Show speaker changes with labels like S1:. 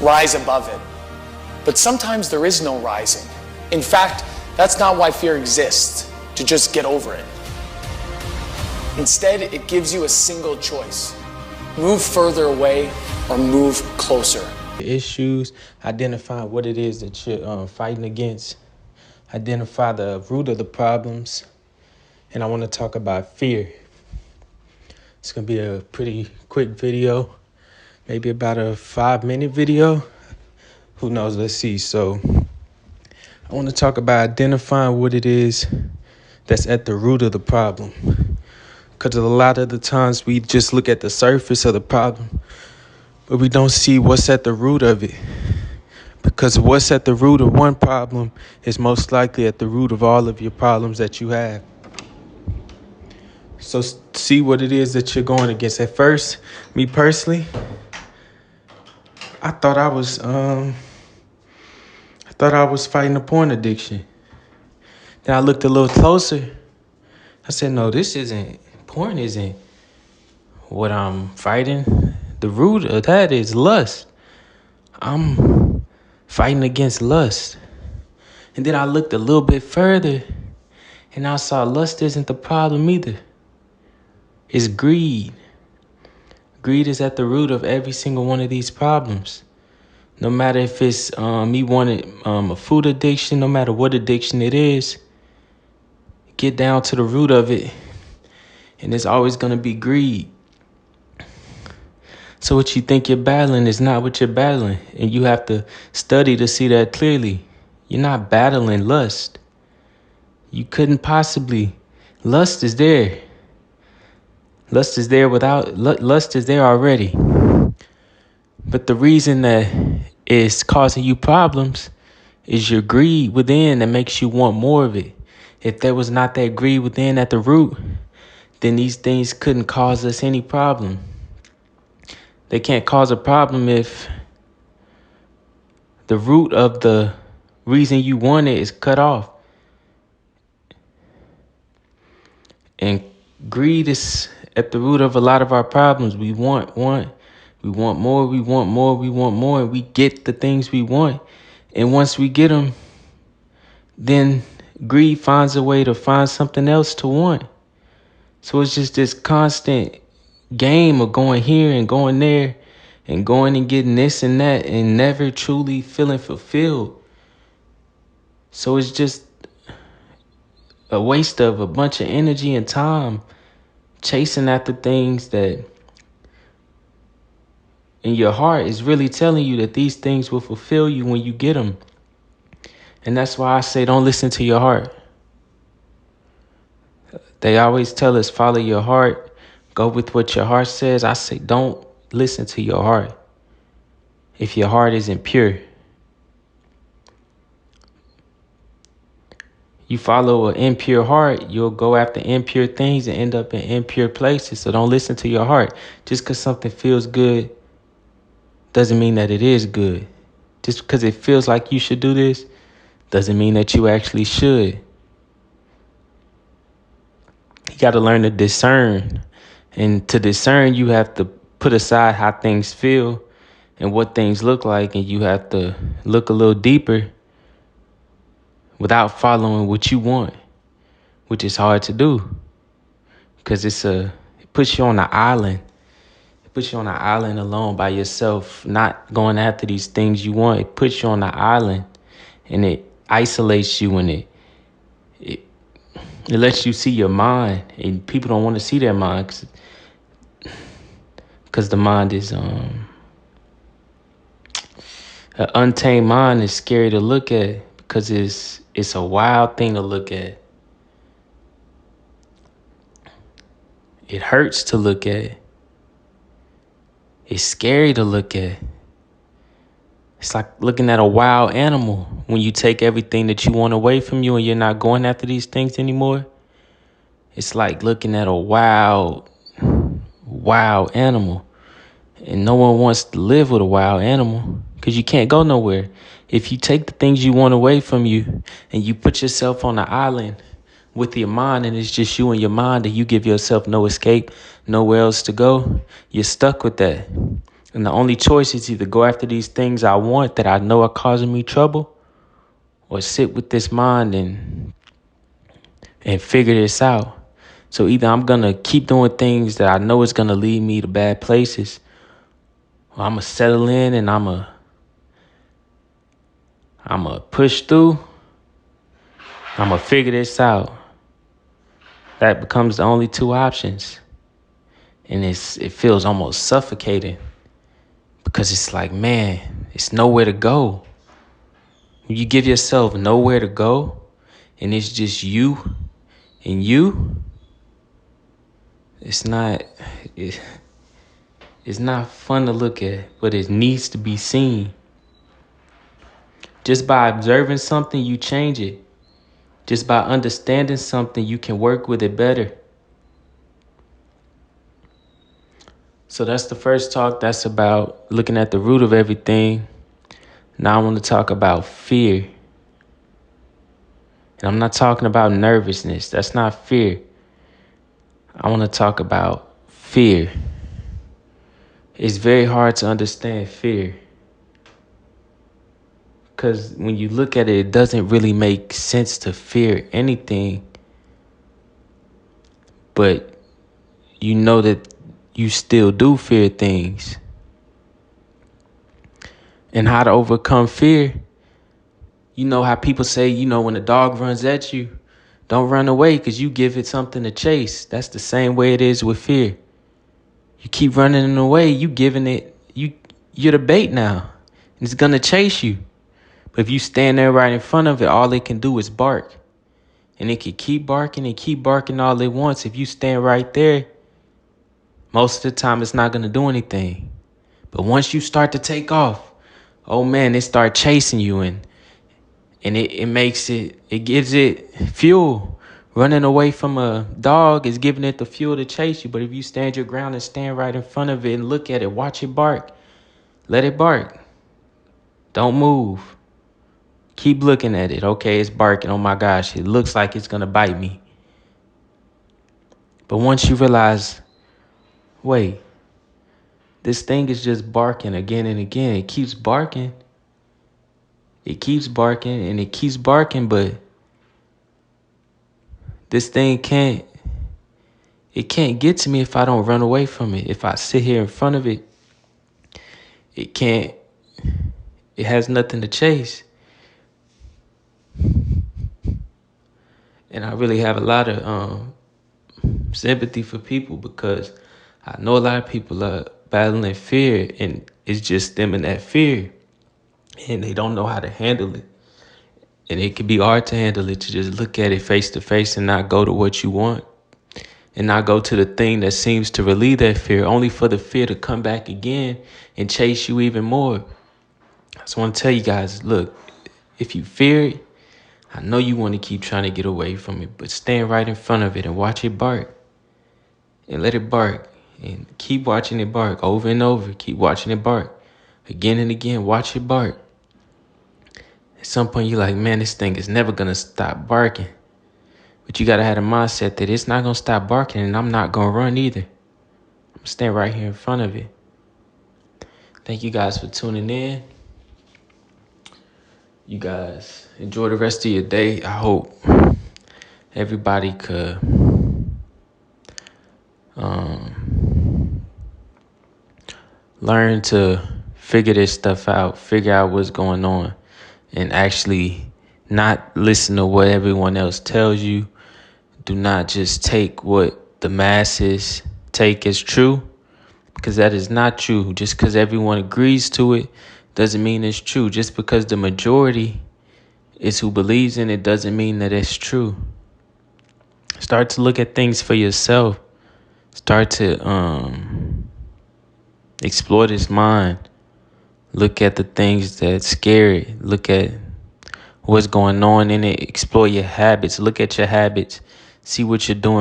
S1: rise above it. But sometimes there is no rising. In fact, that's not why fear exists, to just get over it. Instead, it gives you a single choice. Move further away or move closer.
S2: Issues, identify what it is that you're fighting against, identify the root of the problems, and I want to talk about fear. It's going to be a pretty quick video, maybe about a 5-minute video. Who knows? Let's see. So I want to talk about identifying what it is that's at the root of the problem. Because a lot of the times we just look at the surface of the problem, but we don't see what's at the root of it. Because what's at the root of one problem is most likely at the root of all of your problems that you have. So see what it is that you're going against. At first, me personally, I thought I was fighting a porn addiction. Then I looked a little closer. I said, no, porn isn't what I'm fighting. The root of that is lust. I'm fighting against lust. And then I looked a little bit further and I saw lust isn't the problem either. It's greed. Greed is at the root of every single one of these problems. No matter if it's me wanting a food addiction, no matter what addiction it is, get down to the root of it, and it's always going to be greed. So what you think you're battling is not what you're battling, and you have to study to see that clearly. You're not battling lust. You couldn't possibly. Lust is there. Lust is there lust is there already. But the reason that it's causing you problems is your greed within that makes you want more of it. If there was not that greed within at the root, then these things couldn't cause us any problem. They can't cause a problem if the root of the reason you want it is cut off. And greed is at the root of a lot of our problems. We want more, and we get the things we want. And once we get them, then greed finds a way to find something else to want. So it's just this constant game of going here and going there and going and getting this and that and never truly feeling fulfilled. So it's just a waste of a bunch of energy and time chasing after things that in your heart is really telling you that these things will fulfill you when you get them. And that's why I say don't listen to your heart. They always tell us follow your heart, go with what your heart says. I say don't listen to your heart if your heart isn't pure. You follow an impure heart, you'll go after impure things and end up in impure places. So don't listen to your heart. Just because something feels good doesn't mean that it is good. Just because it feels like you should do this doesn't mean that you actually should. You got to learn to discern. And to discern, you have to put aside how things feel and what things look like. And you have to look a little deeper without following what you want, which is hard to do because it puts you on an island. It puts you on an island alone by yourself, not going after these things you want. It puts you on an island and it isolates you and it lets you see your mind. And people don't want to see their mind because the mind is an untamed mind is scary to look at because it's a wild thing to look at. It hurts to look at. It's scary to look at. It's like looking at a wild animal when you take everything that you want away from you and you're not going after these things anymore. It's like looking at a wild animal. And no one wants to live with a wild animal because you can't go nowhere. If you take the things you want away from you and you put yourself on an island with your mind and it's just you and your mind and you give yourself no escape, nowhere else to go, you're stuck with that. And the only choice is either go after these things I want that I know are causing me trouble, or sit with this mind and figure this out. So either I'm going to keep doing things that I know is going to lead me to bad places, or I'm going to settle in and I'm going to push through. I'm going to figure this out. That becomes the only two options. And it feels almost suffocating because it's like, man, it's nowhere to go. When you give yourself nowhere to go and it's just you and you, it's not fun to look at, but it needs to be seen. Just by observing something, you change it. Just by understanding something, you can work with it better. So that's the first talk. That's about looking at the root of everything. Now I want to talk about fear. And I'm not talking about nervousness. That's not fear. I want to talk about fear. It's very hard to understand fear. Because when you look at it, it doesn't really make sense to fear anything. But you know that you still do fear things. And how to overcome fear. You know how people say, when a dog runs at you, don't run away because you give it something to chase. That's the same way it is with fear. You keep running away, you giving it, you're the bait now. And it's going to chase you. But if you stand there right in front of it, all it can do is bark. And it can keep barking and keep barking all it wants. If you stand right there, most of the time it's not going to do anything. But once you start to take off, oh man, it start chasing you and it gives it fuel. Running away from a dog is giving it the fuel to chase you. But if you stand your ground and stand right in front of it and look at it, watch it bark, let it bark. Don't move. Keep looking at it. Okay, it's barking. Oh my gosh, it looks like it's going to bite me. But once you realize, wait, this thing is just barking again and again. It keeps barking. It keeps barking and it keeps barking, but this thing can't get to me if I don't run away from it. If I sit here in front of it, it has nothing to chase. And I really have a lot of sympathy for people because I know a lot of people are battling fear and it's just them in that fear and they don't know how to handle it. And it can be hard to handle it, to just look at it face to face and not go to what you want and not go to the thing that seems to relieve that fear, only for the fear to come back again and chase you even more. I just want to tell you guys, look, if you fear it, I know you want to keep trying to get away from it, but stand right in front of it and watch it bark. And let it bark. And keep watching it bark over and over. Keep watching it bark. Again and again, watch it bark. At some point, you're like, man, this thing is never going to stop barking. But you got to have a mindset that it's not going to stop barking and I'm not going to run either. I'm going to stand right here in front of it. Thank you guys for tuning in. You guys enjoy the rest of your day. I hope everybody could learn to figure this stuff out, figure out what's going on, and actually not listen to what everyone else tells you. Do not just take what the masses take as true, because that is not true. Just because everyone agrees to it doesn't mean it's true. Just because the majority is who believes in it doesn't mean that it's true. Start to look at things for yourself. Start to explore this mind. Look at the things that scare it. Look at what's going on in it. Explore your habits. Look at your habits. See what you're doing